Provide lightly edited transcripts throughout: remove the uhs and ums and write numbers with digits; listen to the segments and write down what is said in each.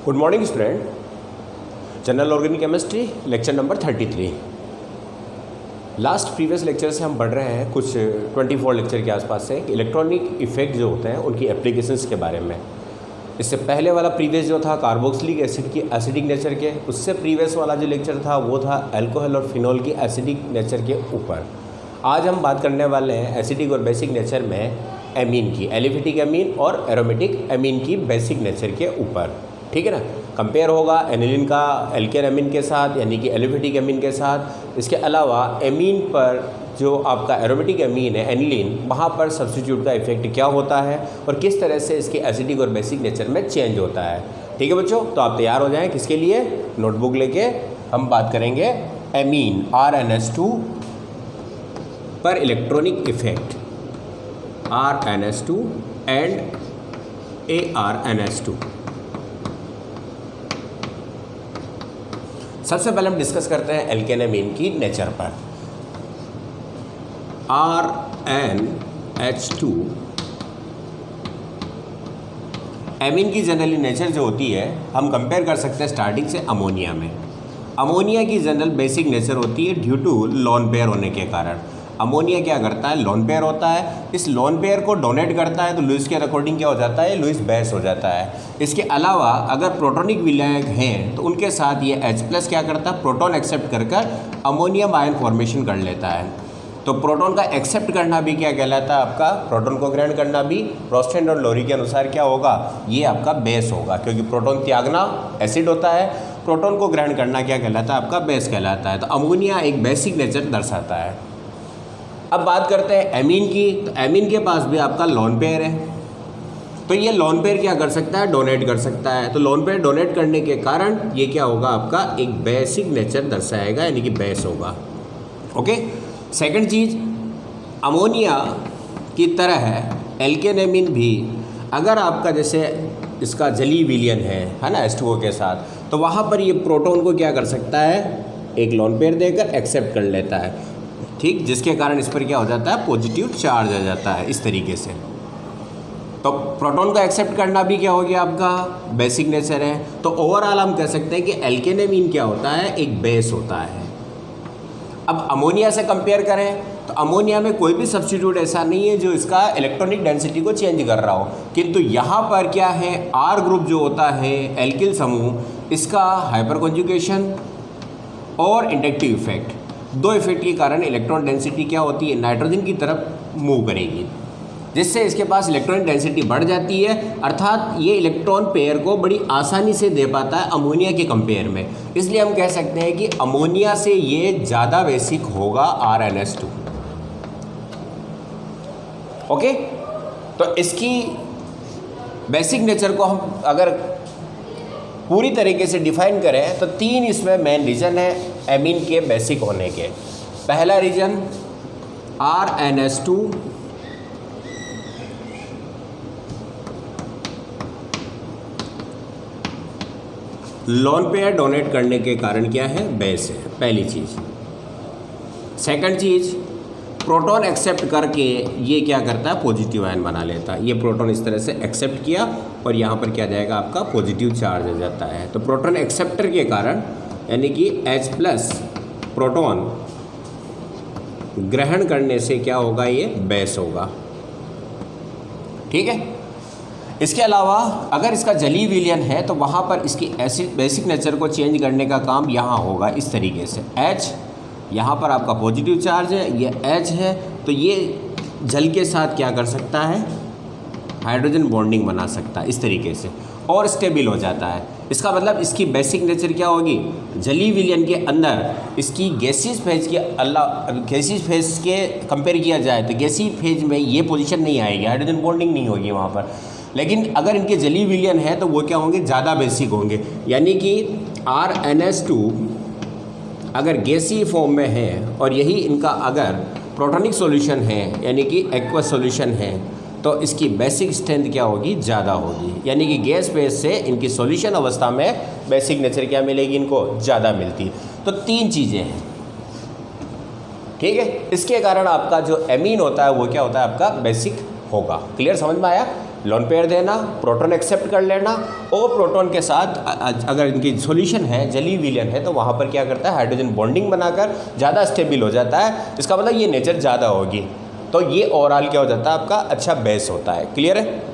Good morning student. General organic chemistry lecture number 33। Last previous lecture से हम पढ़ रहे हैं कुछ 24 लेक्चर के आसपास से इलेक्ट्रॉनिक इफेक्ट जो होते हैं उनकी एप्लीकेशंस के बारे में। इससे पहले वाला प्रीवियस जो था कार्बोक्सिलिक एसिड की एसिडिक नेचर के, उससे प्रीवियस वाला जो लेक्चर था वो था अल्कोहल और फिनॉल की एसिडिक नेचर के ऊपर। आज हम बात करने वाले हैं एसिडिक और बेसिक नेचर में एमीन की, एलिफेटिक एमीन और एरोमेटिक एमीन की बेसिक नेचर के ऊपर। ठीक है ना। कंपेयर होगा एनिलीन का एल्केन एमीन के साथ यानी कि एलिफेटिक एमीन के साथ। इसके अलावा एमीन पर जो आपका एरोमेटिक एमीन है एनिलीन, वहाँ पर सब्स्टिट्यूट का इफेक्ट क्या होता है और किस तरह से इसके एसिडिक और बेसिक नेचर में चेंज होता है। ठीक है बच्चों, तो आप तैयार हो जाएं किसके लिए, नोटबुक लेके हम बात करेंगे एमीन RnH2 पर electronic effect RnH2 and ArNH2। सबसे पहले हम डिस्कस करते हैं एल्केन एमीन की नेचर पर। RnH2 एमीन की जनरली नेचर जो होती है हम कंपेयर कर सकते हैं स्टार्टिंग से अमोनिया में। अमोनिया की जनरल बेसिक नेचर होती है ड्यू टू लोन पेयर होने के कारण। अमोनिया क्या करता है, लोन पेयर होता है, इस लोन पेयर को डोनेट करता है तो लुईस के अकॉर्डिंग क्या हो जाता है, लुईस बेस हो जाता है। इसके अलावा अगर प्रोटोनिक विलायक हैं तो उनके साथ ये H+ क्या करता है, प्रोटॉन एक्सेप्ट कर अमोनियम आयन फॉर्मेशन कर लेता है। तो प्रोटॉन का एक्सेप्ट करना भी क्या कहलाता है आपका, प्रोटॉन को ग्रहण करना भी रोस्टेंड और लोरी के अनुसार क्या होगा, ये आपका बेस होगा, क्योंकि प्रोटॉन त्यागना एसिड होता है, प्रोटॉन को ग्रहण करना क्या कहलाता है, आपका बेस कहलाता है। तो अमोनिया एक बेसिक नेचर दर्शाता है। अब बात करते हैं एमीन की। तो एमीन के पास भी आपका लोन पेयर है, तो ये लोन पेयर क्या कर सकता है, डोनेट कर सकता है। तो लोन पेयर डोनेट करने के कारण ये क्या होगा, आपका एक बेसिक नेचर दर्शाएगा यानी कि बेस होगा। ओके। सेकंड चीज़, अमोनिया की तरह है एल्केन एमीन भी अगर आपका जैसे इसका जली विलियन है ना H2O के साथ, तो वहाँ पर ये प्रोटॉन को क्या कर सकता है, एक लोन पेयर देकर एक्सेप्ट कर लेता है। ठीक, जिसके कारण इस पर क्या हो जाता है, पॉजिटिव चार्ज आ जाता है इस तरीके से। तो प्रोटॉन को एक्सेप्ट करना भी क्या हो गया, आपका बेसिक नेचर है। तो ओवरऑल हम कह सकते हैं कि एल्केन एमीन क्या होता है, एक बेस होता है। अब अमोनिया से कंपेयर करें तो अमोनिया में कोई भी सब्स्टिट्यूट ऐसा नहीं है जो इसका इलेक्ट्रॉनिक डेंसिटी को चेंज कर रहा हो, किंतु यहाँ पर क्या है, R ग्रुप जो होता है एल्किल समूह, इसका हाइपर कॉन्जुगेशन और इंडक्टिव इफेक्ट, दो इफेक्ट के कारण इलेक्ट्रॉन डेंसिटी क्या होती है, नाइट्रोजन की तरफ मूव करेगी, जिससे इसके पास इलेक्ट्रॉनिक डेंसिटी बढ़ जाती है। अर्थात ये इलेक्ट्रॉन पेयर को बड़ी आसानी से दे पाता है अमोनिया के कंपेयर में। इसलिए हम कह सकते हैं कि अमोनिया से ये ज़्यादा बेसिक होगा RnH2। ओके। तो इसकी बेसिक नेचर को हम अगर पूरी तरीके से डिफाइन करें तो तीन इसमें मेन रीजन है एमीन के बेसिक होने के। पहला reason RnH2 lone pair donate करने के कारण क्या है, बेस है, पहली चीज़। सेकंड चीज़, प्रोटॉन एक्सेप्ट करके ये क्या करता है, पॉजिटिव आयन बना लेता है। ये प्रोटॉन इस तरह से एक्सेप्ट किया और यहाँ पर क्या जाएगा, आपका पॉजिटिव चार्ज आ जाता है। तो प्रोटॉन एक्सेप्टर के कारण यानी कि H+ प्रोटॉन ग्रहण करने से क्या होगा, ये बेस होगा। ठीक है। इसके अलावा अगर इसका जली विलियन है तो वहाँ पर इसकी एसिड बेसिक नेचर को चेंज करने का काम यहाँ होगा इस तरीके से। H यहाँ पर आपका पॉजिटिव चार्ज है, ये H है, तो ये जल के साथ क्या कर सकता है, हाइड्रोजन बॉन्डिंग बना सकता है इस तरीके से और स्टेबल हो जाता है। इसका मतलब इसकी बेसिक नेचर क्या होगी, जली विलियन के अंदर इसकी गैसीज फेज के गैसीज फेज के कंपेयर किया जाए तो गैसी फेज में ये पोजीशन नहीं आएगी, हाइड्रोजन बॉन्डिंग नहीं होगी वहाँ पर। लेकिन अगर इनके जली विलियन है तो वो क्या होंगे, ज़्यादा बेसिक होंगे। यानी कि RnH2 अगर गैसी फॉर्म में है और यही इनका अगर प्रोटॉनिक सॉल्यूशन है यानी कि एक्वस सॉल्यूशन है, तो इसकी बेसिक स्ट्रेंथ क्या होगी, ज़्यादा होगी। यानी कि गैस फेज से इनकी सॉल्यूशन अवस्था में बेसिक नेचर क्या मिलेगी, इनको ज़्यादा मिलती। तो तीन चीज़ें हैं। ठीक है। इसके कारण आपका जो एमीन होता है वो क्या होता है, आपका बेसिक होगा। क्लियर, समझ में आया। लोन पेयर देना, प्रोटॉन एक्सेप्ट कर लेना, और प्रोटॉन के साथ अगर इनकी सॉल्यूशन है जलीय विलयन है तो वहाँ पर क्या करता है, हाइड्रोजन बॉन्डिंग बनाकर ज़्यादा स्टेबल हो जाता है। इसका मतलब ये नेचर ज़्यादा होगी, तो ये ओवरऑल क्या हो जाता है, आपका अच्छा बेस होता है। क्लियर है।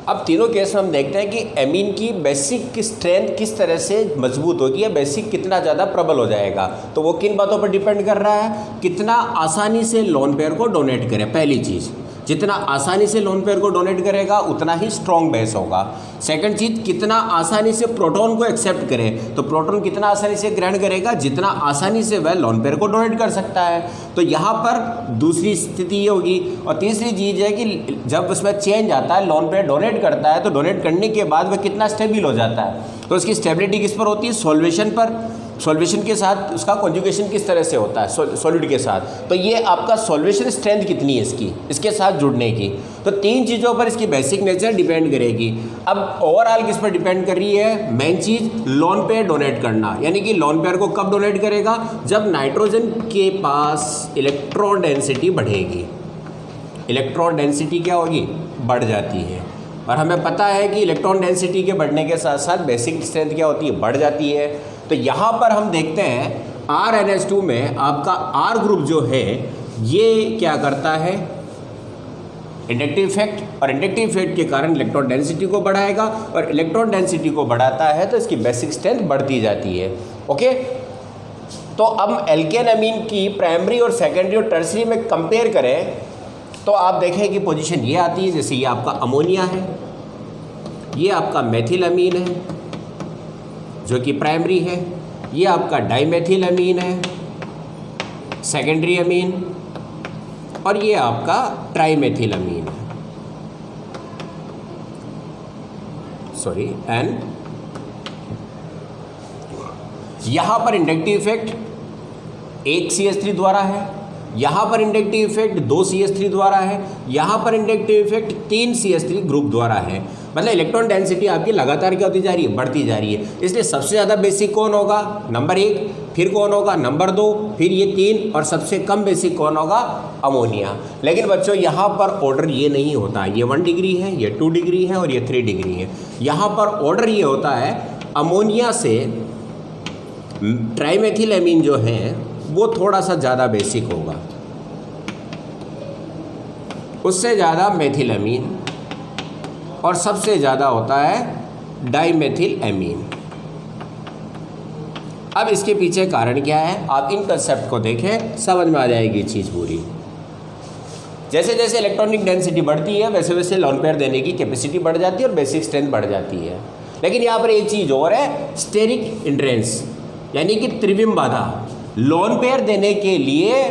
अब तीनों केस में हम देखते हैं कि एमीन की बेसिक स्ट्रेंथ किस तरह से मजबूत होगी या बेसिक कितना ज़्यादा प्रबल हो जाएगा। तो वो किन बातों पर डिपेंड कर रहा है, कितना आसानी से लोन पेयर को डोनेट करे। पहली चीज़, जितना आसानी से लोन पेयर को डोनेट करेगा उतना ही स्ट्रॉन्ग बेस होगा। सेकंड चीज़, कितना आसानी से प्रोटॉन को एक्सेप्ट करे, तो प्रोटॉन कितना आसानी से ग्रहण करेगा, जितना आसानी से वह लोन पेयर को डोनेट कर सकता है। तो यहाँ पर दूसरी स्थिति ये होगी। और तीसरी चीज़ है कि जब उसमें चेंज आता है, लोन पेयर डोनेट करता है, तो डोनेट करने के बाद वह कितना स्टेबल हो जाता है। तो उसकी स्टेबिलिटी किस पर होती है, सॉल्वेशन पर। सॉल्वेशन के साथ उसका कॉन्जुगेशन किस तरह से होता है, सॉलिड के साथ। तो ये आपका सॉल्वेशन स्ट्रेंथ कितनी है इसके साथ जुड़ने की। तो तीन चीज़ों पर इसकी बेसिक नेचर डिपेंड करेगी। अब ओवरऑल किस पर डिपेंड कर रही है, मेन चीज़ लोन पेयर डोनेट करना, यानी कि लोन पेयर को कब डोनेट करेगा, जब नाइट्रोजन के पास इलेक्ट्रॉन डेंसिटी बढ़ेगी। इलेक्ट्रॉन डेंसिटी क्या होगी, बढ़ जाती है। और हमें पता है कि इलेक्ट्रॉन डेंसिटी के बढ़ने के साथ साथ बेसिक स्ट्रेंथ क्या होती है, बढ़ जाती है। तो यहाँ पर हम देखते हैं RnH2 में आपका R ग्रुप जो है ये क्या करता है, इंडक्टिव इफेक्ट, और इंडक्टिव इफेक्ट के कारण इलेक्ट्रॉन डेंसिटी को बढ़ाएगा, और इलेक्ट्रॉन डेंसिटी को बढ़ाता है तो इसकी बेसिक स्ट्रेंथ बढ़ती जाती है। ओके, तो अब एल्केन अमीन की प्राइमरी और सेकेंडरी और टर्सरी में कंपेयर करें तो आप देखें कि पोजीशन ये आती है। जैसे ये आपका अमोनिया है, ये आपका मेथिल अमीन है जो कि प्राइमरी है, ये आपका डाइमेथिल अमीन है सेकेंडरी अमीन, और ये आपका ट्राइमेथिल अमीन है, सॉरी। एंड यहाँ पर इंडक्टिव इफेक्ट एक CH3 द्वारा है, यहाँ पर इंडक्टिव इफेक्ट 2 CH3 द्वारा है, यहाँ पर इंडक्टिव इफेक्ट 3 CH3 ग्रुप द्वारा है। मतलब इलेक्ट्रॉन डेंसिटी आपकी लगातार क्या होती जा रही है, बढ़ती जा रही है। इसलिए सबसे ज़्यादा बेसिक कौन होगा, नंबर 1, फिर कौन होगा नंबर 2, फिर ये 3, और सबसे कम बेसिक कौन होगा, अमोनिया। लेकिन बच्चों यहाँ पर ऑर्डर ये नहीं होता, ये 1 डिग्री है, ये 2 डिग्री है, और ये 3 डिग्री है। यहाँ पर ऑर्डर ये होता है, अमोनिया से ट्राइमेथिल अमीन जो है वो थोड़ा सा ज़्यादा बेसिक होगा, उससे ज़्यादा मेथिल अमीन, और सबसे ज़्यादा होता है डाइमेथिल अमीन। अब इसके पीछे कारण क्या है, आप इन कंसेप्ट को देखें, समझ में आ जाएगी चीज़ पूरी। जैसे जैसे इलेक्ट्रॉनिक डेंसिटी बढ़ती है वैसे वैसे लोन पेयर देने की कैपेसिटी बढ़ जाती है और बेसिक स्ट्रेंथ बढ़ जाती है। लेकिन यहाँ पर एक चीज़ और है, स्टेरिक हिंड्रेंस, यानी कि त्रिविम बाधा। लोन पेयर देने के लिए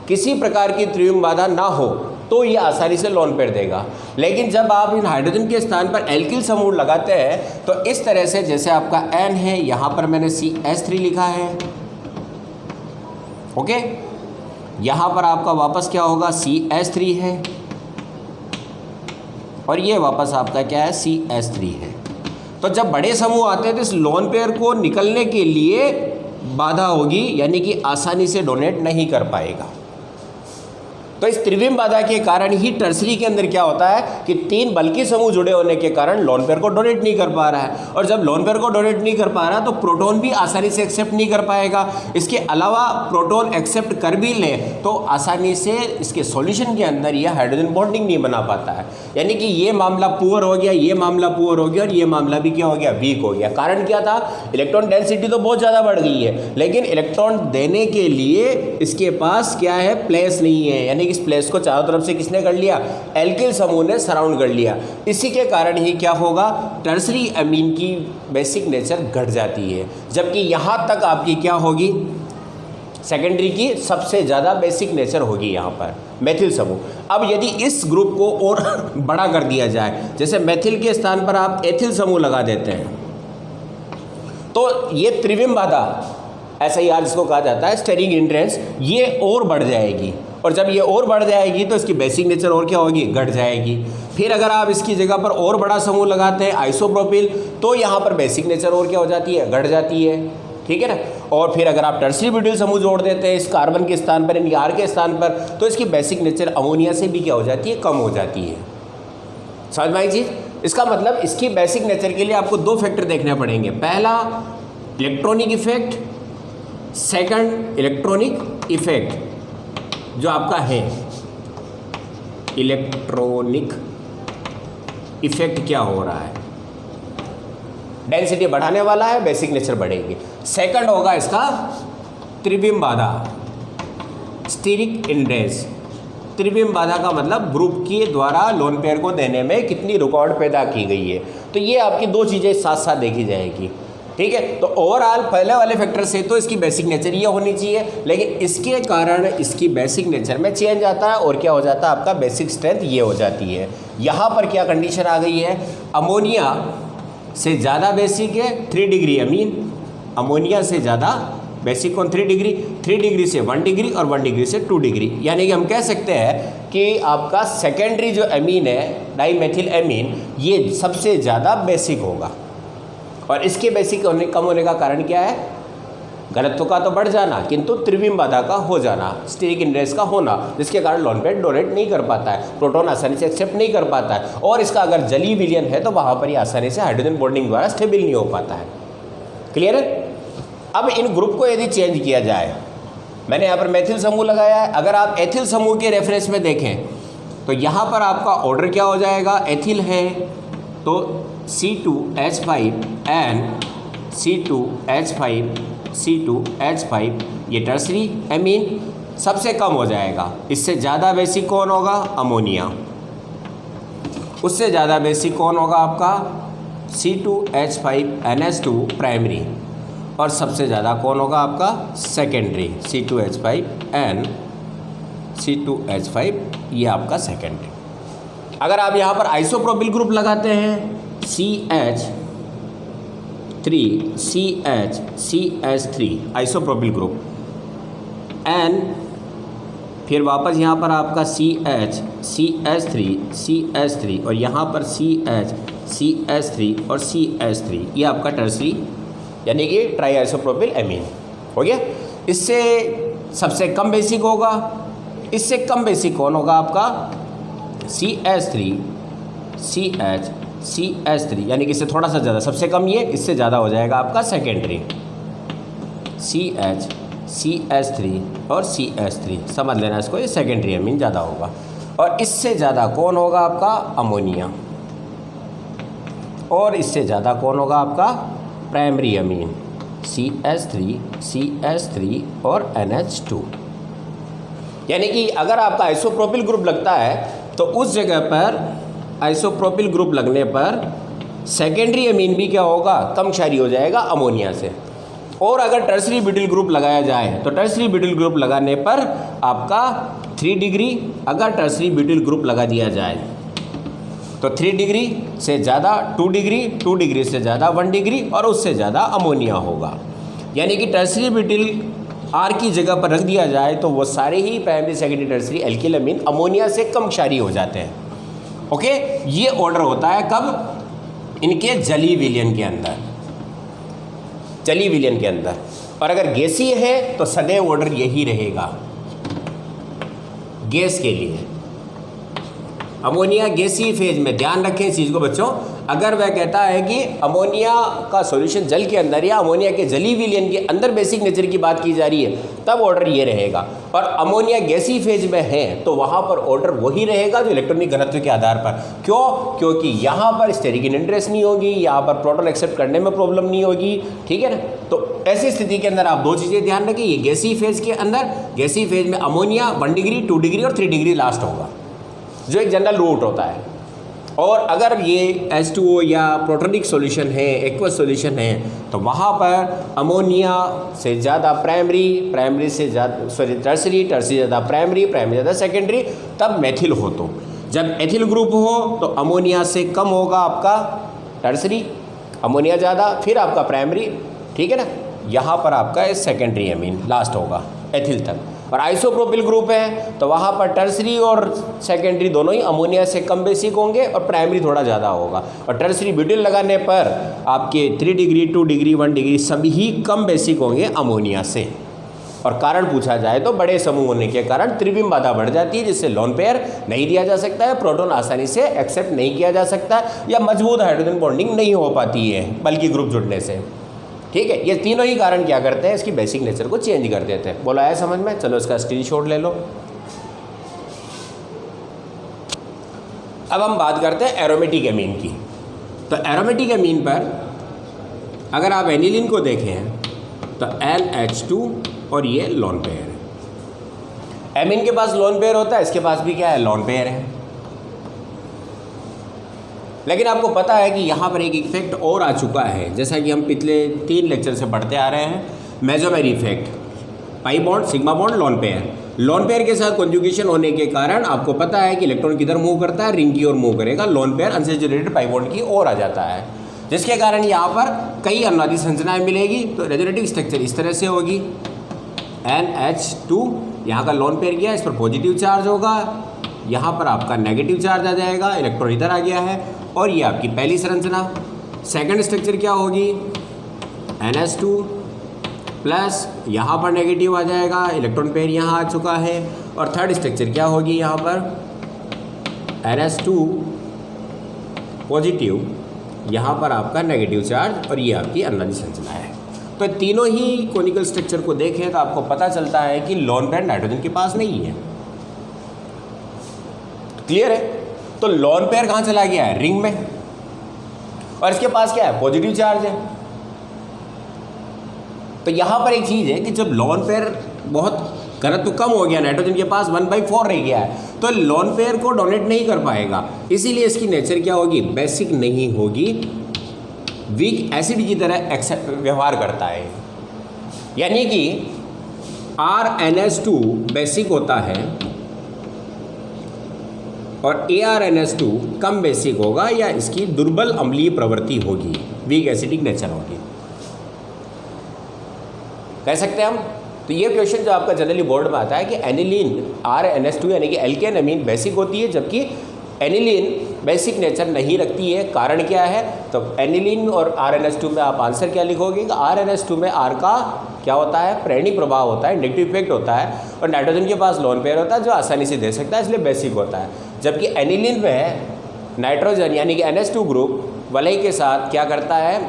किसी प्रकार की त्रिविम बाधा ना हो तो ये आसानी से लोन पेयर देगा। लेकिन जब आप इन हाइड्रोजन के स्थान पर एल्किल समूह लगाते हैं तो इस तरह से, जैसे आपका N है, यहाँ पर मैंने CH3 लिखा है, ओके, यहाँ पर आपका वापस क्या होगा, CH3 है, और ये वापस आपका क्या है, CH3 है। तो जब बड़े समूह आते हैं तो इस लोन पेयर को निकलने के लिए बाधा होगी, यानी कि आसानी से डोनेट नहीं कर पाएगा। तो इस त्रिविम बाधा के कारण ही टर्सरी के अंदर क्या होता है कि 3 बल्कि समूह जुड़े होने के कारण लोन पेयर को डोनेट नहीं कर पा रहा है, और जब लोन पेयर को डोनेट नहीं कर पा रहा तो प्रोटॉन भी आसानी से एक्सेप्ट नहीं कर पाएगा। इसके अलावा प्रोटॉन एक्सेप्ट कर भी ले तो आसानी से इसके सॉल्यूशन के अंदर यह हाइड्रोजन बॉन्डिंग नहीं बना पाता है, यानी कि ये मामला पुअर हो गया, ये मामला पुअर हो गया, और ये मामला भी क्या हो गया, वीक हो गया। कारण क्या था, इलेक्ट्रॉन डेंसिटी तो बहुत ज़्यादा बढ़ गई है, लेकिन इलेक्ट्रॉन देने के लिए इसके पास क्या है, प्लेस नहीं है, यानी इस प्लेस को चारों तरफ से किसने कर लिया, एल्किल समूह ने सराउंड कर लिया। इसी के कारण ही क्या होगा, टर्सरी अमीन की बेसिक नेचर घट जाती है, जबकि यहाँ तक आपकी क्या होगी, सेकेंडरी की सबसे ज़्यादा बेसिक नेचर होगी यहाँ पर मेथिल समूह। अब यदि इस ग्रुप को और बड़ा कर दिया जाए, जैसे मेथिल के स्थान पर आप एथिल समूह लगा देते हैं, तो ये त्रिविम बाधा, ऐसा ही आज इसको कहा जाता है स्टेरिक हिंड्रेंस, ये और बढ़ जाएगी, और जब ये और बढ़ जाएगी तो इसकी बेसिक नेचर और क्या होगी, घट जाएगी। फिर अगर आप इसकी जगह पर और बड़ा समूह लगाते हैं आइसोप्रोपिल, तो यहाँ पर बेसिक नेचर और क्या हो जाती है, घट जाती है, ठीक है ना। और फिर अगर आप टर्सरी ब्यूटिल समूह जोड़ देते हैं इस कार्बन के स्थान पर यानी R के स्थान पर, तो इसकी बेसिक नेचर अमोनिया से भी क्या हो जाती है, कम हो जाती है। समझ में आई चीज़? इसका मतलब इसकी बेसिक नेचर के लिए आपको दो फैक्टर देखने पड़ेंगे, पहला electronic effect, second electronic effect जो आपका है इलेक्ट्रॉनिक इफेक्ट क्या हो रहा है, डेंसिटी बढ़ाने वाला है, बेसिक नेचर बढ़ेगी। सेकंड होगा इसका त्रिविम बाधा, स्टीरिक इंडेक्स। त्रिविम बाधा का मतलब ग्रुप के द्वारा लोन पेयर को देने में कितनी रुकावट पैदा की गई है। तो ये आपकी दो चीज़ें साथ साथ देखी जाएगी, ठीक है। तो ओवरऑल पहले वाले फैक्टर से तो इसकी बेसिक नेचर ये होनी चाहिए, लेकिन इसके कारण इसकी बेसिक नेचर में चेंज आता है और क्या हो जाता है, आपका बेसिक स्ट्रेंथ ये हो जाती है। यहाँ पर क्या कंडीशन आ गई है, अमोनिया से ज़्यादा बेसिक है 3 डिग्री अमीन, अमोनिया से ज़्यादा बेसिक कौन 3 डिग्री, 3 डिग्री से 1 डिग्री और 1 डिग्री से 2 डिग्री। यानी कि हम कह सकते हैं कि आपका सेकेंडरी जो अमीन है डाईमेथिल अमीन ये सबसे ज़्यादा बेसिक होगा। और इसके बेसिक कम होने का कारण क्या है, घनत्व का तो बढ़ जाना किंतु त्रिविम बाधा का हो जाना, स्टीरिक इंडेक्स का होना, जिसके कारण लोन पेयर डोनेट नहीं कर पाता है, प्रोटॉन आसानी से एक्सेप्ट नहीं कर पाता है, और इसका अगर जलीय विलयन है तो वहाँ पर ही आसानी से हाइड्रोजन बॉन्डिंग द्वारा स्टेबल नहीं हो पाता है। क्लियर है? अब इन ग्रुप को यदि चेंज किया जाए, मैंने यहाँ पर मेथिल समूह लगाया है, अगर आप एथिल समूह के रेफरेंस में देखें तो यहाँ पर आपका ऑर्डर क्या हो जाएगा, एथिल है तो C2H5N C2H5 C2H5 ये टर्सरी एमीन सबसे कम हो जाएगा। इससे ज़्यादा बेसिक कौन होगा, अमोनिया। उससे ज़्यादा बेसिक कौन होगा आपका C2H5NH2 प्राइमरी, और सबसे ज़्यादा कौन होगा आपका सेकेंडरी C2H5N C2H5 ये आपका सेकेंडरी। अगर आप यहाँ पर आइसोप्रोपिल ग्रुप लगाते हैं CH3 आइसोप्रोपिल ग्रुप N, फिर वापस यहाँ पर आपका CH3 और यहाँ पर CH3 और CH3 ये आपका टर्सरी यानी कि ट्राई आइसोप्रोपिल एमीन हो गया। इससे सबसे कम बेसिक होगा, इससे कम बेसिक कौन होगा आपका CH3 यानी कि इससे थोड़ा सा ज़्यादा, सबसे कम ये, इससे ज़्यादा हो जाएगा आपका सेकेंडरी CH3 और CH3 समझ लेना इसको, ये सेकेंडरी अमीन ज़्यादा होगा। और इससे ज़्यादा कौन होगा आपका अमोनिया, और इससे ज़्यादा कौन होगा आपका प्राइमरी अमीन CH3 और NH2। यानी कि अगर आपका आइसोप्रोपिल ग्रुप लगता है तो उस जगह पर आइसोप्रोपिल ग्रुप लगने पर सेकेंडरी अमीन भी क्या होगा, कम क्षारी हो जाएगा अमोनिया से। और अगर टर्सरी ब्यूटिल ग्रुप लगाया जाए तो टर्सरी ब्यूटिल ग्रुप लगाने पर आपका 3 डिग्री, अगर टर्सरी ब्यूटिल ग्रुप लगा दिया जाए तो 3 डिग्री से ज़्यादा 2 डिग्री, 2 डिग्री से ज़्यादा 1 डिग्री और उससे ज़्यादा अमोनिया होगा। यानी कि टर्सरी ब्यूटिल R की जगह पर रख दिया जाए तो वो सारे ही प्राइमरी सेकेंडरी टर्सरी एल्किल अमीन अमोनिया से कम क्षारी हो जाते हैं। ओके, ये ऑर्डर होता है कब, इनके जलीय विलयन के अंदर, जलीय विलयन के अंदर। और अगर गैसीय है तो सदैव ऑर्डर यही रहेगा गैस के लिए। अमोनिया गैसीय फेज में, ध्यान रखें इस चीज़ को बच्चों, अगर वह कहता है कि अमोनिया का सॉल्यूशन जल के अंदर या अमोनिया के जलीय विलयन के अंदर बेसिक नेचर की बात की जा रही है, तब ऑर्डर ये रहेगा। और अमोनिया गैसीय फेज में है तो वहाँ पर ऑर्डर वही रहेगा जो इलेक्ट्रॉनिक घनत्व के आधार पर। क्यों? क्योंकि यहाँ पर स्टेरिक इंटरेस्ट नहीं होगी, यहाँ पर प्रोटॉन एक्सेप्ट करने में प्रॉब्लम नहीं होगी, ठीक है ना। तो ऐसी स्थिति के अंदर आप दो चीज़ें ध्यान रखें, ये गैसीय फेज के अंदर, गैसीय फेज में अमोनिया 1 डिग्री, 2 डिग्री और 3 डिग्री लास्ट होगा, जो एक जनरल रूट होता है। और अगर ये H2O या प्रोटोनिक सॉल्यूशन है, एक्वस सॉल्यूशन है, तो वहाँ पर अमोनिया से ज़्यादा प्राइमरी से ज़्यादा टर्सरी से ज़्यादा प्राइमरी ज़्यादा सेकेंडरी, तब मेथिल हो। तो जब एथिल ग्रुप हो तो अमोनिया से कम होगा आपका टर्सरी, अमोनिया ज़्यादा, फिर आपका प्राइमरी, ठीक है ना। यहाँ पर आपका सेकेंडरी अमीन लास्ट होगा एथिल तक। और आइसोप्रोपिल ग्रुप है तो वहाँ पर टर्सरी और सेकेंडरी दोनों ही अमोनिया से कम बेसिक होंगे और प्राइमरी थोड़ा ज़्यादा होगा। और टर्सरी ब्यूटिल लगाने पर आपके 3 डिग्री 2 डिग्री 1 डिग्री सभी ही कम बेसिक होंगे अमोनिया से। और कारण पूछा जाए तो बड़े समूह होने के कारण त्रिविम बाधा बढ़ जाती है, जिससे लोन पेयर नहीं दिया जा सकता है, प्रोटॉन आसानी से एक्सेप्ट नहीं किया जा सकता या मजबूत हाइड्रोजन बॉन्डिंग नहीं हो पाती है बल्कि ग्रुप जुड़ने से। ठीक है, ये तीनों ही कारण क्या करते हैं, इसकी बेसिक नेचर को चेंज कर देते हैं। बोला है समझ में? चलो इसका स्क्रीनशॉट ले लो। अब हम बात करते हैं एरोमेटिक एमीन की। तो एरोमेटिक एमीन पर अगर आप एनिलीन को देखें तो NH2 और ये लोन पेयर है। एमीन के पास लोन पेयर होता है, इसके पास भी क्या है, लोन पेयर है। लेकिन आपको पता है कि यहाँ पर एक इफेक्ट और आ चुका है, जैसा कि हम पिछले 3 लेक्चर से पढ़ते आ रहे हैं, mesomeric effect. Pi bond sigma bond lone pair, lone pair के साथ कॉन्जुगेशन होने के कारण आपको पता है कि इलेक्ट्रॉन किधर मूव करता है, रिंग की ओर मूव करेगा, lone pair unsaturated pi bond की ओर आ जाता है, जिसके कारण यहाँ पर कई अनुनादी संरचनाएं मिलेगी। तो रेजोनेटिव स्ट्रक्चर इस तरह से होगी, NH2 यहाँ का लोन पेयर गया, इस पर पॉजिटिव चार्ज होगा, यहाँ पर आपका नेगेटिव चार्ज आ जाएगा, इलेक्ट्रॉन इधर आ गया है, और ये आपकी पहली संरचना। सेकंड स्ट्रक्चर क्या होगी, NH2 प्लस यहाँ पर नेगेटिव आ जाएगा, इलेक्ट्रॉन पेयर यहाँ आ चुका है। और थर्ड स्ट्रक्चर क्या होगी, यहाँ पर NH2 पॉजिटिव, यहाँ पर आपका नेगेटिव चार्ज, और ये आपकी अनुनादी संरचना है। तो तीनों ही कोनिकल स्ट्रक्चर को देखें तो आपको पता चलता है कि लोन पेयर नाइट्रोजन के पास नहीं है। क्लियर है? तो लोन पेयर कहाँ चला गया है, रिंग में, और इसके पास क्या है, पॉजिटिव चार्ज है। तो यहाँ पर एक चीज़ है कि जब लोन पेयर बहुत घनत्व कम हो गया, नाइट्रोजन के पास 1/4 रह गया है, तो लोन पेयर को डोनेट नहीं कर पाएगा, इसीलिए इसकी नेचर क्या होगी, बेसिक नहीं होगी, वीक एसिड की तरह व्यवहार करता है। यानी कि RNH2 बेसिक होता है और ARNH2 कम बेसिक होगा, या इसकी दुर्बल अम्लीय प्रवृत्ति होगी, वीक एसिडिक नेचर होगी, कह सकते हैं हम। तो ये क्वेश्चन जो आपका जनरली बोर्ड में आता है कि एनिलीन RNH2 यानी कि एल्केन अमीन बेसिक होती है, जबकि एनिलीन बेसिक नेचर नहीं रखती है। कारण क्या है, तो एनिलीन और RNH2 में आप आंसर क्या लिखोगे कि RNH2 में R का क्या होता है, प्रेरणी प्रभाव होता है, नेगेटिव इफेक्ट होता है, और नाइट्रोजन के पास लोन पेयर होता है जो आसानी से दे सकता है, इसलिए बेसिक होता है। जबकि एनिलीन में नाइट्रोजन यानी कि NH2 ग्रुप वलय के साथ क्या करता है,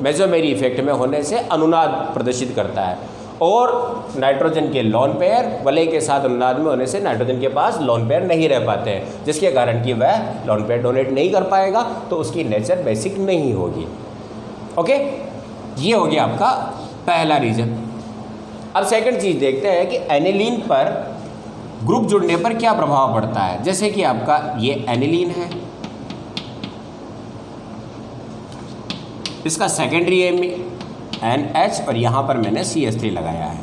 मेसोमेरी इफेक्ट में होने से अनुनाद प्रदर्शित करता है, और नाइट्रोजन के लोन पेयर वलय के साथ अनुनाद में होने से नाइट्रोजन के पास लोन पेयर नहीं रह पाते हैं, जिसके कारण कि वह लोन पेयर डोनेट नहीं कर पाएगा, तो उसकी नेचर बेसिक नहीं होगी। ओके, ये हो गया आपका पहला रीजन। अब सेकंड चीज़ देखते हैं कि एनिलीन पर ग्रुप जुड़ने पर क्या प्रभाव पड़ता है। जैसे कि आपका ये एनिलीन है, इसका सेकेंडरी NH, और यहाँ पर मैंने CH3 लगाया है।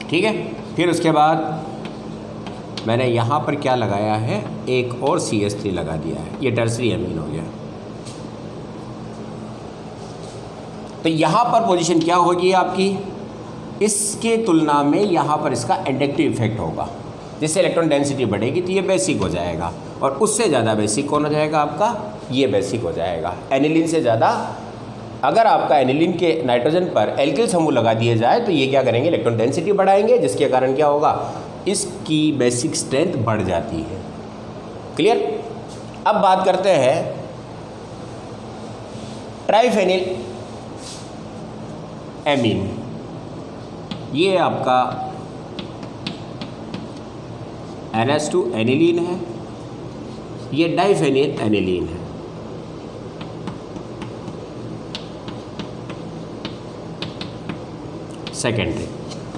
ठीक है, फिर उसके बाद मैंने यहाँ पर क्या लगाया है, एक और CH3 लगा दिया है, ये टर्सरी एमीन हो गया। तो यहाँ पर पोजीशन क्या होगी आपकी, इसके तुलना में यहाँ पर इसका इंडक्टिव इफेक्ट होगा, जिससे इलेक्ट्रॉन डेंसिटी बढ़ेगी, तो ये बेसिक हो जाएगा, और उससे ज़्यादा बेसिक कौन हो जाएगा आपका, ये बेसिक हो जाएगा एनिलीन से ज़्यादा। अगर आपका एनिलीन के नाइट्रोजन पर एल्किल समूह लगा दिए जाए तो ये क्या करेंगे, इलेक्ट्रॉन डेंसिटी बढ़ाएंगे, जिसके कारण क्या होगा, इसकी बेसिक स्ट्रेंथ बढ़ जाती है। क्लियर? अब बात करते हैं ट्राइफेनिल एमीन। ये आपका NH2 एनिलीन है, ये डाइफेनिल एनिलीन है। सेकेंडरी,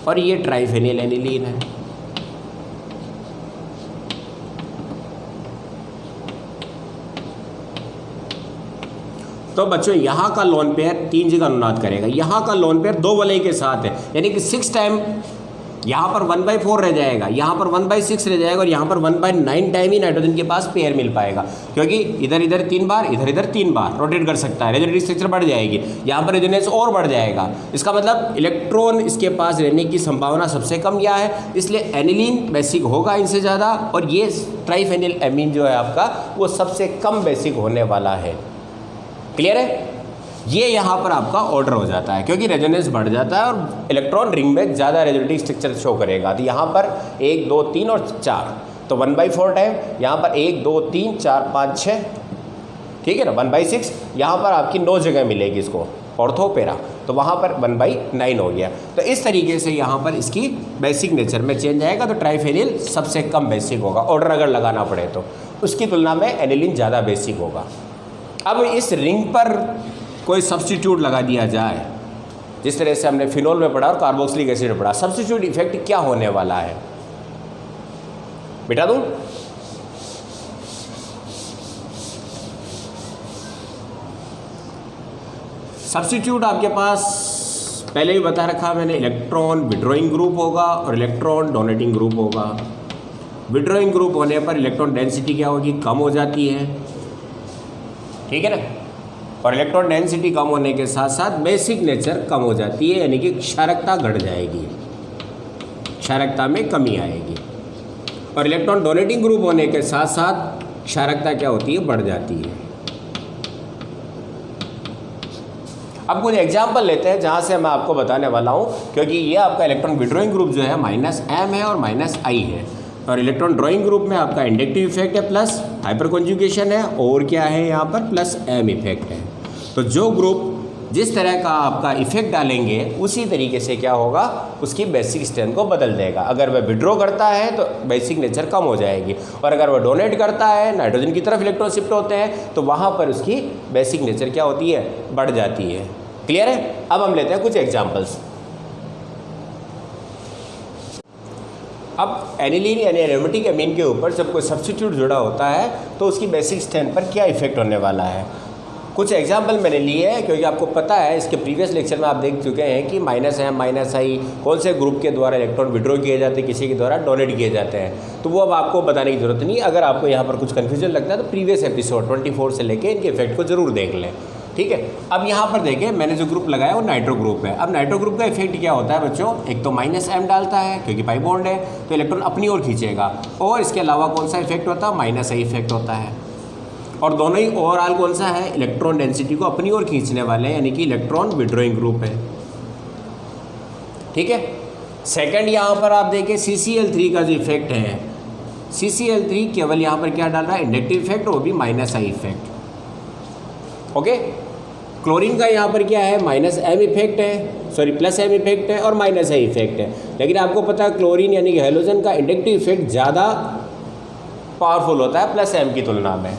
और ये ट्राइफेनिल एनिलीन है। तो बच्चों यहाँ का लोन पेयर 3 जगह अनुनाद करेगा, यहाँ का लोन पेयर 2 वलय के साथ है, यानी कि 6 टाइम यहाँ पर 1/4 रह जाएगा, यहाँ पर 1/6 रह जाएगा और यहाँ पर 1/9 टाइम ही नाइट्रोजन के पास पेयर मिल पाएगा, क्योंकि इधर इधर 3 बार, इधर इधर 3 बार रोटेट कर सकता है, रेजोनेटिव स्ट्रक्चर बढ़ जाएगी, यहाँ पर रेजोनेंस और बढ़ जाएगा। इसका मतलब इलेक्ट्रॉन इसके पास रहने की संभावना सबसे कम क्या है, इसलिए एनिलीन बेसिक होगा इनसे ज़्यादा, और ये ट्राइफेनिल एमीन जो है आपका वो सबसे कम बेसिक होने वाला है। क्लियर है? ये यहाँ पर आपका ऑर्डर हो जाता है, क्योंकि रेजोनेंस बढ़ जाता है और इलेक्ट्रॉन रिंग में ज़्यादा रेजोनेटिव स्ट्रक्चर शो करेगा। तो यहाँ पर 1 2 3 और 4, तो 1/4 टाइम, यहाँ पर 1 2 3 4 5 6, ठीक है ना, 1/6, यहाँ पर आपकी 9 जगह मिलेगी इसको ऑर्थो पैरा, तो वहाँ पर 1/9 हो गया। तो इस तरीके से यहाँ पर इसकी बेसिक नेचर में चेंज आएगा। तो ट्राइफेनिल सबसे कम बेसिक होगा, ऑर्डर अगर लगाना पड़े तो उसकी तुलना में एनिलीन ज़्यादा बेसिक होगा। अब इस रिंग पर कोई सब्स्टिट्यूट लगा दिया जाए, जिस तरह से हमने फिनोल में पढ़ा और कार्बोक्सिलिक एसिड में पढ़ा, सब्स्टिट्यूट इफेक्ट क्या होने वाला है बेटा? दूं सब्स्टिट्यूट आपके पास पहले ही बता रखा मैंने, इलेक्ट्रॉन विड्रॉइंग ग्रुप होगा और इलेक्ट्रॉन डोनेटिंग ग्रुप होगा। विड्रॉइंग ग्रुप होने पर इलेक्ट्रॉन डेंसिटी क्या होगी, कम हो जाती है, ठीक है ना, और इलेक्ट्रॉन डेंसिटी कम होने के साथ साथ बेसिक नेचर कम हो जाती है, यानी कि क्षारकता घट जाएगी, क्षारकता में कमी आएगी। और इलेक्ट्रॉन डोनेटिंग ग्रुप होने के साथ साथ क्षारकता क्या होती है, बढ़ जाती है। अब कुछ एग्जाम्पल लेते हैं जहाँ से मैं आपको बताने वाला हूँ, क्योंकि ये आपका इलेक्ट्रॉन विड्रॉइंग ग्रुप जो है -m है और -I है, और इलेक्ट्रॉन ड्रॉइंग ग्रुप में आपका इंडक्टिव इफेक्ट है प्लस हाइपर कॉन्जुगेशन है, और क्या है यहाँ पर +m इफेक्ट है। तो जो ग्रुप जिस तरह का आपका इफेक्ट डालेंगे उसी तरीके से क्या होगा, उसकी बेसिक स्ट्रेंथ को बदल देगा। अगर वह विड्रॉ करता है तो बेसिक नेचर कम हो जाएगी, और अगर वह डोनेट करता है, नाइट्रोजन की तरफ इलेक्ट्रॉन शिफ्ट होते हैं, तो वहाँ पर उसकी बेसिक नेचर क्या होती है, बढ़ जाती है। क्लियर है? अब हम लेते हैं कुछ एग्जाम्पल्स। अब एनिलीन यानी एरोमेटिक एमीन के ऊपर जब कोई सब्स्टिट्यूट जुड़ा होता है तो उसकी बेसिक स्ट्रेंथ पर क्या इफेक्ट होने वाला है। कुछ एग्जाम्पल मैंने लिए हैं, क्योंकि आपको पता है इसके प्रीवियस लेक्चर में आप देख चुके हैं कि -m -I कौन से ग्रुप के द्वारा इलेक्ट्रॉन विड्रॉ किए जाते हैं, किसी के द्वारा डोनेट किए जाते हैं। तो वो अब आपको बताने की ज़रूरत नहीं। अगर आपको यहाँ पर कुछ कन्फ्यूजन लगता है तो प्रीवियस एपिसोड 24 से लेके इनके इफेक्ट को जरूर देख लें, ठीक है। अब यहाँ पर देखें, मैंने जो ग्रुप लगाया वो नाइट्रो ग्रुप है। अब नाइट्रो ग्रुप का इफेक्ट क्या होता है बच्चों, एक तो -m डालता है क्योंकि पाई बॉन्ड है, तो इलेक्ट्रॉन अपनी ओर खींचेगा, और इसके अलावा कौन सा इफेक्ट होता है, -I इफेक्ट होता है। और दोनों ही ओवरऑल कौन सा है, इलेक्ट्रॉन डेंसिटी को अपनी ओर खींचने वाले हैं, यानी कि इलेक्ट्रॉन विड्रॉइंग ग्रुप है, ठीक है। सेकंड यहाँ पर आप देखें CCl3 का जो इफेक्ट है, CCl3 केवल यहाँ पर क्या डाल रहा है, इंडक्टिव इफेक्ट, और भी -I इफेक्ट, ओके। क्लोरीन का यहाँ पर क्या है, -m इफेक्ट है, सॉरी +m इफेक्ट है और -I इफेक्ट है। लेकिन आपको पता है क्लोरीन यानी कि हेलोजन का इंडक्टिव इफेक्ट ज़्यादा पावरफुल होता है +m की तुलना में।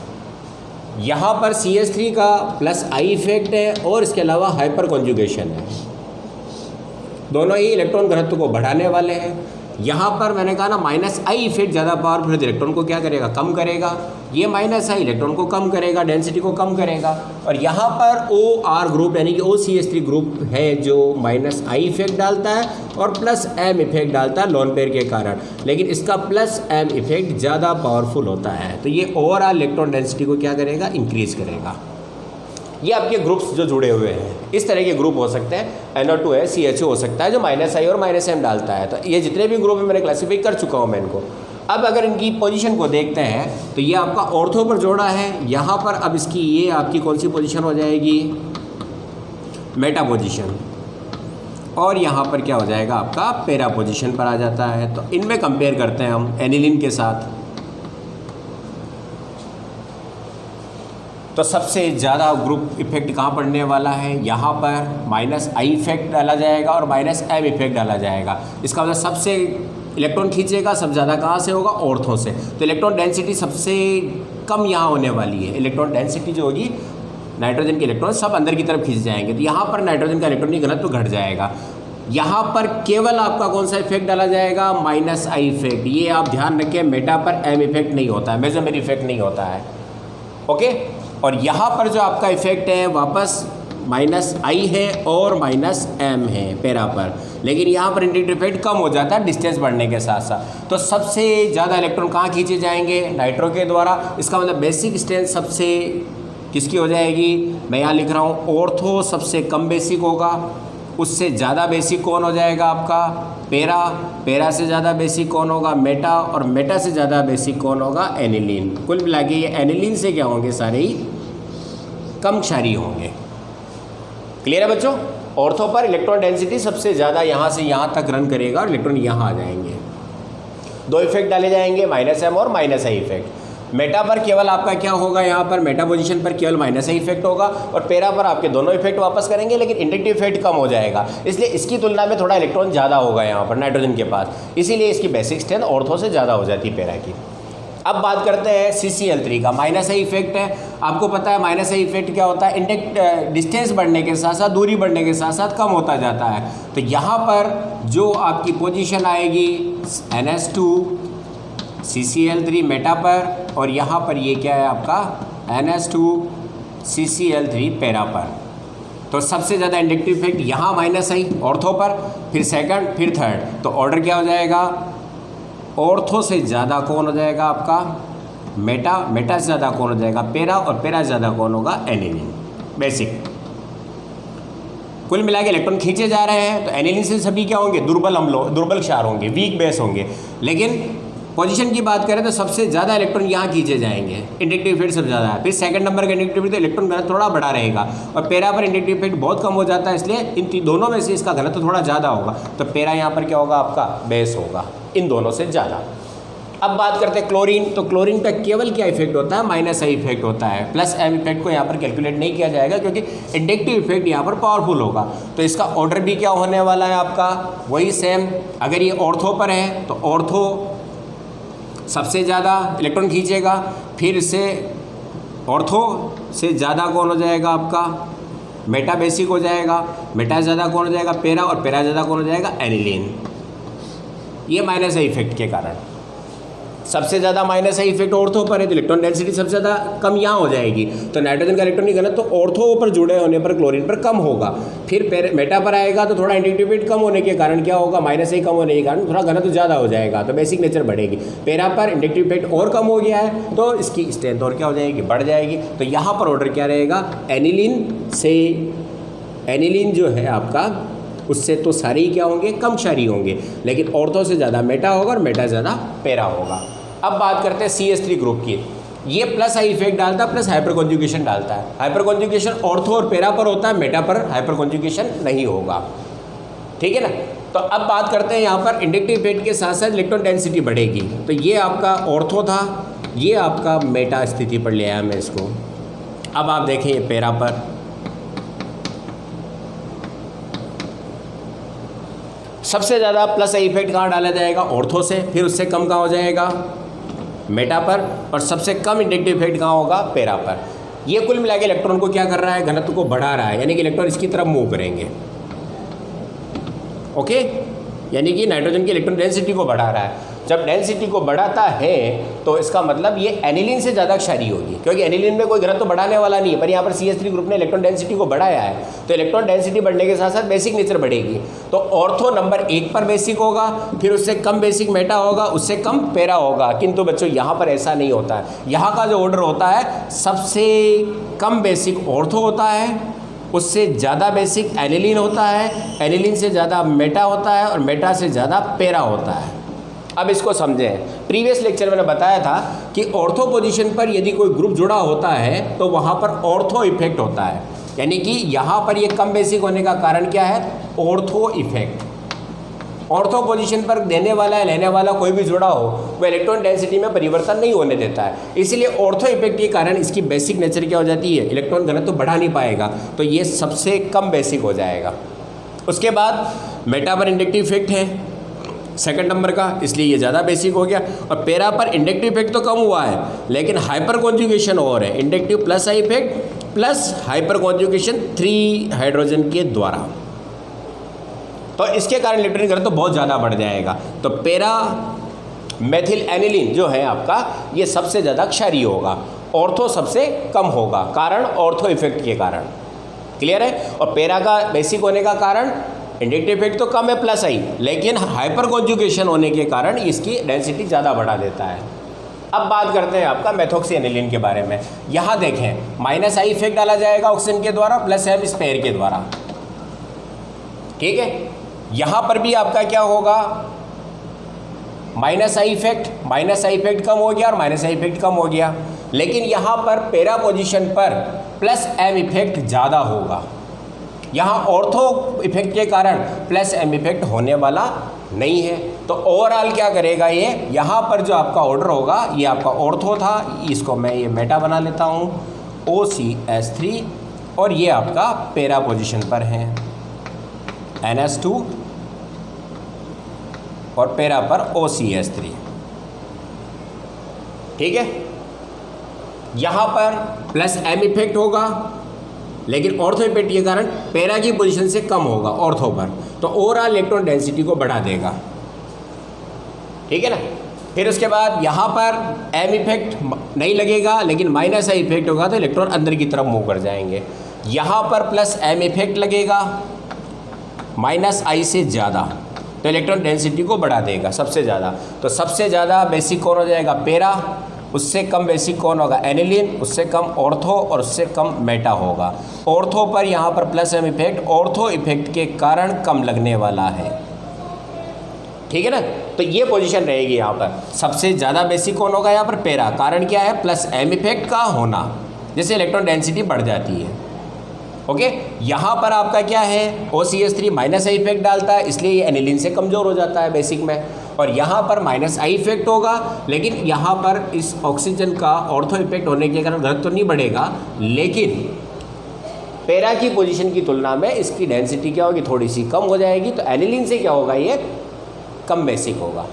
यहाँ पर CH3 का +I इफेक्ट है और इसके अलावा हाइपर कॉन्जुगेशन है, दोनों ही इलेक्ट्रॉन घनत्व को बढ़ाने वाले हैं। यहाँ पर मैंने कहा ना -I इफेक्ट ज़्यादा पावरफुल इलेक्ट्रॉन को क्या करेगा, कम करेगा। ये -I इलेक्ट्रॉन को कम करेगा, डेंसिटी को कम करेगा। और यहाँ पर OR ग्रुप यानी कि OCH3 ग्रुप है जो -I इफेक्ट डालता है और +m इफेक्ट डालता है लोन पेयर के कारण, लेकिन इसका +m इफेक्ट ज़्यादा पावरफुल होता है। तो ये ओवरऑल इलेक्ट्रॉन डेंसिटी को क्या करेगा, इंक्रीज करेगा। ये आपके ग्रुप्स जो जुड़े हुए हैं, इस तरह के ग्रुप हो सकते हैं। NO2 है, CHO हो सकता है जो -I और -m डालता है। तो ये जितने भी ग्रुप हैं मैंने क्लासीफाई कर चुका हूँ मैं इनको। अब अगर इनकी पोजीशन को देखते हैं तो ये आपका ऑर्थो पर जोड़ा है, यहाँ पर अब इसकी ये आपकी कौन सी पोजीशन हो जाएगी, मेटा पोजीशन, और यहाँ पर क्या हो जाएगा आपका पैरा पोजीशन पर आ जाता है। तो इनमें कंपेयर करते हैं हम एनिलीन के साथ। तो सबसे ज़्यादा ग्रुप इफेक्ट कहाँ पड़ने वाला है, यहाँ पर -I इफेक्ट डाला जाएगा और -m इफेक्ट डाला जाएगा। इसका मतलब सबसे इलेक्ट्रॉन खींचेगा सब ज़्यादा कहाँ से होगा, ऑर्थो से। तो इलेक्ट्रॉन डेंसिटी सबसे कम यहाँ होने वाली है। इलेक्ट्रॉन डेंसिटी जो होगी, नाइट्रोजन के इलेक्ट्रॉन सब अंदर की तरफ खींच जाएंगे, तो यहाँ पर नाइट्रोजन का इलेक्ट्रॉनिक घनत्व घट जाएगा। यहाँ पर केवल आपका कौन सा इफेक्ट डाला जाएगा, -I इफेक्ट। ये आप ध्यान रखें, मेटा पर m इफेक्ट नहीं होता है, मेसोमेर इफेक्ट नहीं होता है, ओके। और यहाँ पर जो आपका इफेक्ट है वापस माइनस आई है और माइनस एम है पैरा पर, लेकिन यहाँ पर इंडिकेटिव इफेक्ट कम हो जाता है डिस्टेंस बढ़ने के साथ साथ। तो सबसे ज़्यादा इलेक्ट्रॉन कहाँ खींचे जाएंगे? नाइट्रो के द्वारा। इसका मतलब बेसिक स्ट्रेंथ सबसे किसकी हो जाएगी? मैं यहाँ लिख रहा हूँ ऑर्थो सबसे कम बेसिक होगा, उससे ज़्यादा बेसिक कौन हो जाएगा आपका? पैरा। पैरा से ज़्यादा बेसिक कौन होगा? मेटा। और मेटा से ज़्यादा बेसिक कौन होगा? एनिलीन। कुल मिला के ये एनिलीन से क्या होंगे? सारे ही कम क्षारीय होंगे। क्लियर है बच्चों? ऑर्थो पर इलेक्ट्रॉन डेंसिटी सबसे ज़्यादा यहाँ से यहाँ तक रन करेगा और इलेक्ट्रॉन यहाँ आ जाएंगे। दो इफेक्ट डाले जाएंगे, माइनस एम और माइनस आई इफेक्ट। मेटा पर केवल आपका क्या होगा? यहाँ पर मेटा पोजीशन पर केवल माइनस आई इफेक्ट होगा और पैरा पर आपके दोनों इफेक्ट वापस करेंगे, लेकिन इंडक्टिव इफेक्ट कम हो जाएगा, इसलिए इसकी तुलना में थोड़ा इलेक्ट्रॉन ज़्यादा होगा यहाँ पर नाइट्रोजन के पास, इसीलिए इसकी बेसिक स्ट्रेंथ ऑर्थो से ज़्यादा हो जाती है पैरा की। अब बात करते हैं CCl3 का। माइनस आई इफेक्ट है, आपको पता है माइनस आई इफेक्ट क्या होता है? इंडेक्ट डिस्टेंस बढ़ने के साथ साथ, दूरी बढ़ने के साथ साथ कम होता जाता है। तो यहाँ पर जो आपकी पोजीशन आएगी NS2 CCl3 मेटा पर, और यहाँ पर ये क्या है आपका? NS2 CCl3 पैरा पर। तो सबसे ज़्यादा इंडक्टिव इफेक्ट यहाँ माइनस आई ऑर्थो पर, फिर सेकंड, फिर थर्ड। तो ऑर्डर क्या हो जाएगा? ऑर्थो से ज़्यादा कौन हो जाएगा आपका? मेटा। मेटा से ज़्यादा कौन हो जाएगा? पैरा। और पैरा से ज़्यादा कौन होगा? एनिलीन। बेसिक। कुल मिला के इलेक्ट्रॉन खींचे जा रहे हैं, तो एनिलीन से सभी क्या होंगे? दुर्बल अम्ल, दुर्बल क्षार होंगे, वीक बेस होंगे। लेकिन पोजीशन की बात करें तो सबसे ज़्यादा इलेक्ट्रॉन यहाँ खींचे जाएंगे, इंडक्टिव इफेक्ट सबसे ज़्यादा है। फिर सेकंड नंबर का इंडक्टिव इफेक्ट, तो इलेक्ट्रॉन घनत्व थोड़ा बड़ा रहेगा, और पैरा पर इंडक्टिव इफेक्ट बहुत कम हो जाता है, इसलिए इन दोनों में से इसका घनत्व थोड़ा ज़्यादा होगा। तो पैरा यहाँ पर क्या होगा आपका? बेस होगा, इन दोनों से ज़्यादा। अब बात करते हैं क्लोरीन। तो क्लोरीन का केवल क्या इफेक्ट होता है? माइनस आई इफेक्ट होता है। प्लस एम इफेक्ट को यहाँ पर कैलकुलेट नहीं किया जाएगा, क्योंकि इंडक्टिव इफेक्ट यहाँ पर पावरफुल होगा। तो इसका ऑर्डर भी क्या होने वाला है आपका? वही सेम। अगर ये ऑर्थो पर है तो ऑर्थो सबसे ज़्यादा इलेक्ट्रॉन खींचेगा, फिर से ऑर्थो से ज़्यादा कौन हो जाएगा आपका? मेटा बेसिक हो जाएगा। मेटा ज़्यादा कौन हो जाएगा? पैरा। और पैरा ज़्यादा कौन हो जाएगा? एनिलीन। ये माइनस आई इफेक्ट के कारण सबसे ज़्यादा माइनस आई इफेक्ट ऑर्थो पर है, तो इलेक्ट्रॉन डेंसिटी सबसे ज़्यादा कम यहाँ हो जाएगी। तो नाइट्रोजन का इलेक्ट्रॉनिक घनत्व तो ऑर्थो पर जुड़े होने पर क्लोरीन पर कम होगा। फिर मेटा पर आएगा तो थोड़ा इंडक्टिव इफेक्ट कम होने के कारण क्या होगा? माइनस आई कम होने के कारण थोड़ा घनत्व ज़्यादा हो जाएगा, तो बेसिक नेचर बढ़ेगी। पैरा पर इंडक्टिव इफेक्ट और कम हो गया है, तो इसकी स्ट्रेंथ और क्या हो जाएगी? बढ़ जाएगी। तो यहाँ पर ऑर्डर क्या रहेगा? एनिलीन से, एनिलीन जो है आपका, उससे तो सारे ही क्या होंगे? कम क्षारीय होंगे, लेकिन ऑर्थो से ज़्यादा मेटा होगा और मेटा ज़्यादा पैरा होगा। अब बात करते हैं CH3 ग्रुप की। ये प्लस आई इफेक्ट डालता है, प्लस हाइपर कॉन्जुगेशन डालता है। हाइपर कॉन्जुगेशन ऑर्थो और पैरा पर होता है, मेटा पर हाइपर कॉन्जुगेशन नहीं होगा। ठीक है ना? तो अब बात करते हैं यहाँ पर इंडक्टिव इफेक्ट के साथ साथ इलेक्ट्रॉन डेंसिटी बढ़ेगी। तो ये आपका ऑर्थो था, ये आपका मेटा स्थिति पर ले आया मैं इसको। अब आप देखें ये पैरा पर, सबसे ज़्यादा प्लस आई इफेक्ट कहाँ डाला जाएगा? ऑर्थो से। फिर उससे कम कहाँ हो जाएगा? मेटा पर। और सबसे कम इंडक्टिव इफेक्ट कहाँ होगा? पैरा पर। ये कुल मिला के इलेक्ट्रॉन को क्या कर रहा है? घनत्व को बढ़ा रहा है, यानी कि इलेक्ट्रॉन इसकी तरफ मूव करेंगे। ओके, यानी कि नाइट्रोजन की इलेक्ट्रॉन डेंसिटी को बढ़ा रहा है। जब डेंसिटी को बढ़ाता है तो इसका मतलब ये एनिलीन से ज़्यादा क्षारीय होगी, क्योंकि एनिलीन में कोई घनत्व तो बढ़ाने वाला नहीं है, पर यहाँ पर CH3 ग्रुप ने इलेक्ट्रॉन डेंसिटी को बढ़ाया है। तो इलेक्ट्रॉन डेंसिटी बढ़ने के साथ साथ बेसिक नेचर बढ़ेगी। तो ऑर्थो नंबर 1 पर बेसिक होगा, फिर उससे कम बेसिक मेटा होगा, उससे कम पैरा होगा। किंतु बच्चों यहाँ पर ऐसा नहीं होता है। यहाँ का जो ऑर्डर होता है, सबसे कम बेसिक ऑर्थो होता है, उससे ज़्यादा बेसिक एनिलीन होता है, एनिलीन से ज़्यादा मेटा होता है, और मेटा से ज़्यादा पैरा होता है। अब इसको समझें। प्रीवियस लेक्चर मैंने बताया था कि ऑर्थो पोजीशन पर यदि कोई ग्रुप जुड़ा होता है तो वहाँ पर ऑर्थो इफेक्ट होता है, यानी कि यहाँ पर ये कम बेसिक होने का कारण क्या है? Ortho effect. ऑर्थो पोजीशन पर देने वाला या लेने वाला कोई भी जुड़ा हो, वह इलेक्ट्रॉन डेंसिटी में परिवर्तन नहीं होने देता है। इसलिए ऑर्थो इफेक्ट के कारण इसकी बेसिक नेचर क्या हो जाती है? इलेक्ट्रॉन घनत्व तो बढ़ा नहीं पाएगा, तो ये सबसे कम बेसिक हो जाएगा। उसके बाद मेटा पर इंडक्टिव इफेक्ट है सेकंड नंबर का, इसलिए ये ज़्यादा बेसिक हो गया। और पैरा पर इंडक्टिव इफेक्ट तो कम हुआ है, लेकिन हाइपर कॉन्जुगेशन और है। Inductive plus I effect plus hyper conjugation 3 hydrogen के द्वारा, तो इसके कारण इलेक्ट्रॉनिक घनत्व तो बहुत ज़्यादा बढ़ जाएगा। तो पैरा मेथिल एनिलीन जो है आपका, ये सबसे ज़्यादा क्षारीय होगा, ऑर्थो सबसे कम होगा, कारण ऑर्थो इफेक्ट के कारण। क्लियर है। और पैरा का बेसिक होने का कारण इंडक्टिव इफेक्ट तो कम है प्लस आई, लेकिन हाइपर कॉन्जुगेशन होने के कारण इसकी डेंसिटी ज़्यादा बढ़ा देता है। अब बात करते हैं आपका मेथॉक्सी एनिलीन के बारे में। यहाँ देखें माइनस आई इफेक्ट डाला जाएगा ऑक्सीजन के द्वारा प्लस एम स्पेयर के द्वारा, ठीक है। यहाँ पर भी आपका क्या होगा, माइनस आई इफेक्ट कम हो गया और माइनस आई इफेक्ट कम हो गया, लेकिन यहाँ पर पैरा पोजीशन पर प्लस एम इफेक्ट ज़्यादा होगा। यहाँ ऑर्थो इफेक्ट के कारण प्लस एम इफेक्ट होने वाला नहीं है। तो ओवरऑल क्या करेगा ये, यहाँ पर जो आपका ऑर्डर होगा ये आपका ऑर्थो था, इसको मैं ये मेटा बना लेता हूँ OCH3, और ये आपका पैरा पोजीशन पर है NH2 और पैरा पर OCH3, ठीक है। यहाँ पर प्लस एम इफेक्ट होगा, लेकिन ऑर्थो इफेक्ट के कारण पैरा की पोजीशन से कम होगा ऑर्थो पर, तो ओवरऑल इलेक्ट्रॉन डेंसिटी को बढ़ा देगा, ठीक है ना। फिर उसके बाद यहाँ पर एम इफेक्ट नहीं लगेगा, लेकिन माइनस आई इफेक्ट होगा तो इलेक्ट्रॉन अंदर की तरफ मूव कर जाएंगे। यहाँ पर प्लस एम इफेक्ट लगेगा माइनस आई से ज़्यादा, तो इलेक्ट्रॉन डेंसिटी को बढ़ा देगा सबसे ज़्यादा। तो सबसे ज़्यादा बेसिक कौन हो जाएगा, पैरा, उससे कम बेसिक कौन होगा, एनिलीन, उससे कम ऑर्थो, और उससे कम मेटा होगा। ऑर्थो पर यहाँ पर plus M effect ortho effect के कारण कम लगने वाला है, ठीक है ना। तो ये पोजीशन रहेगी यहाँ पर। सबसे ज़्यादा बेसिक कौन होगा यहाँ पर, पैरा। कारण क्या है, प्लस एम इफेक्ट का होना, जिससे इलेक्ट्रॉन डेंसिटी बढ़ जाती है, ओके। यहाँ पर आपका क्या है, OCH3 माइनस आई इफेक्ट डालता है, इसलिए ये एनिलीन से कमज़ोर हो जाता है बेसिक में। और यहाँ पर माइनस आई इफेक्ट होगा, लेकिन यहाँ पर इस ऑक्सीजन का ऑर्थो इफेक्ट होने के कारण घनत्व तो नहीं बढ़ेगा, लेकिन पैरा की पोजीशन की तुलना में इसकी डेंसिटी क्या होगी, थोड़ी सी कम हो जाएगी। तो एनिलीन से क्या होगा, ये कम बेसिक होगा।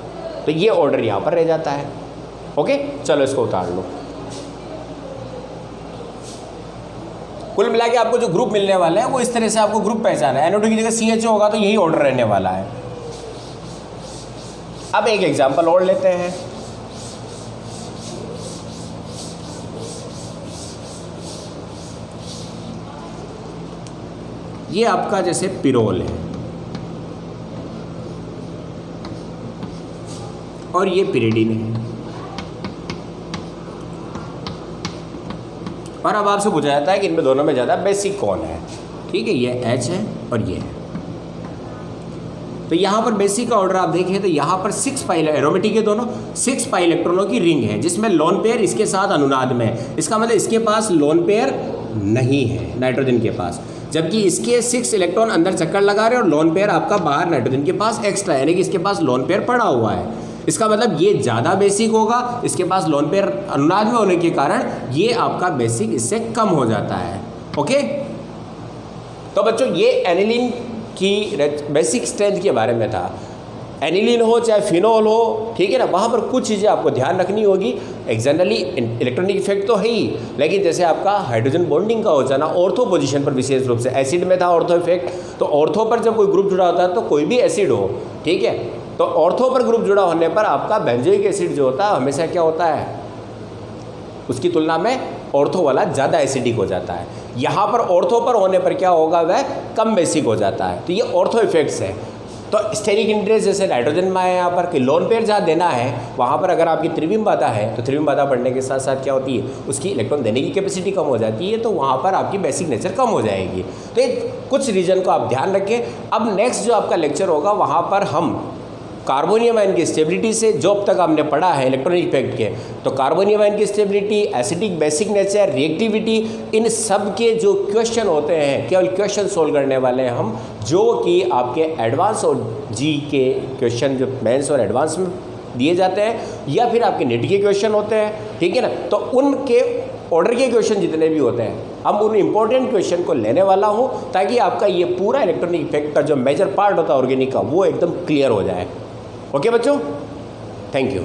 तो ये ऑर्डर यहाँ पर रह जाता है, ओके। चलो इसको उतार लो। कुल मिला के आपको जो ग्रुप मिलने वाले हैं वो इस तरह से आपको ग्रुप पहचाना है। NO2 की जगह CHO होगा तो यही ऑर्डर रहने वाला है। अब एक एग्जांपल और लेते हैं। ये आपका जैसे पिरोल है और ये पिरिडीन है, और अब आपसे पूछा जाता है कि इनमें दोनों में ज़्यादा बेसिक कौन है, ठीक है। ये H है और ये है। तो यहाँ पर बेसिक का ऑर्डर आप देखें तो यहाँ पर 6 पाई एरोमेटिक है, दोनों 6 पाई इलेक्ट्रॉनों की रिंग है, जिसमें लोन पेयर इसके साथ अनुनाद में है। इसका मतलब इसके पास लोन पेयर नहीं है नाइट्रोजन के पास, जबकि इसके 6 इलेक्ट्रॉन अंदर चक्कर लगा रहे हैं और लोन पेयर आपका बाहर नाइट्रोजन के पास एक्स्ट्रा, यानी कि इसके पास लोन पेयर पड़ा हुआ है। इसका मतलब ये ज़्यादा बेसिक होगा, इसके पास लोन पेयर अनुनाद में होने के कारण ये आपका बेसिक इससे कम हो जाता है, ओके। तो बच्चों ये एनिलीन की बेसिक स्ट्रेंथ के बारे में था। एनिलीन हो चाहे फिनोल हो, ठीक है ना, वहाँ पर कुछ चीज़ें आपको ध्यान रखनी होगी। जनरली इलेक्ट्रॉनिक इफेक्ट तो है ही, लेकिन जैसे आपका हाइड्रोजन बॉन्डिंग का हो जाना ऑर्थो पोजीशन पर, विशेष रूप से एसिड में था ऑर्थो इफेक्ट, तो ऑर्थो पर जब कोई ग्रुप जुड़ा होता है तो कोई भी एसिड हो, ठीक है, तो ऑर्थो पर ग्रुप जुड़ा होने पर आपका बेंजोइक एसिड जो होता है हमेशा क्या होता है, उसकी तुलना में ऑर्थो वाला ज़्यादा एसिडिक हो जाता है। यहाँ पर ऑर्थो पर होने पर क्या होगा, वह कम बेसिक हो जाता है। तो ये ऑर्थो इफेक्ट्स है। तो स्टेरिक इंटरेस्ट जैसे नाइट्रोजन में है, यहाँ पर कि लोन पेयर जहाँ देना है वहाँ पर अगर आपकी त्रिविम बाधा है तो त्रिविम बाधा बढ़ने के साथ साथ क्या होती है, उसकी इलेक्ट्रॉन देने की कैपेसिटी कम हो जाती है, तो वहाँ पर आपकी बेसिक नेचर कम हो जाएगी। तो ये कुछ रीजन को आप ध्यान रखें। अब नेक्स्ट जो आपका लेक्चर होगा वहाँ पर हम कार्बोनियम आयन की स्टेबिलिटी से, जो अब तक हमने पढ़ा है इलेक्ट्रॉनिक इफेक्ट के, तो कार्बोनियम आयन की stability, acidic basic nature, reactivity, इन सब के जो क्वेश्चन होते हैं केवल क्वेश्चन सोल्व करने वाले हैं हम, जो कि आपके एडवांस और जी के क्वेश्चन जो मेंस और एडवांस में दिए जाते हैं, या फिर आपके नेट के क्वेश्चन होते हैं, ठीक है ना। तो उनके ऑर्डर के क्वेश्चन जितने भी होते हैं हम उन इंपॉर्टेंट क्वेश्चन को लेने वाला हूँ, ताकि आपका ये पूरा इलेक्ट्रॉनिक इफेक्ट का जो मेजर पार्ट होता है ऑर्गेनिक का, वो एकदम क्लियर हो जाए। ओके बच्चों, थैंक यू।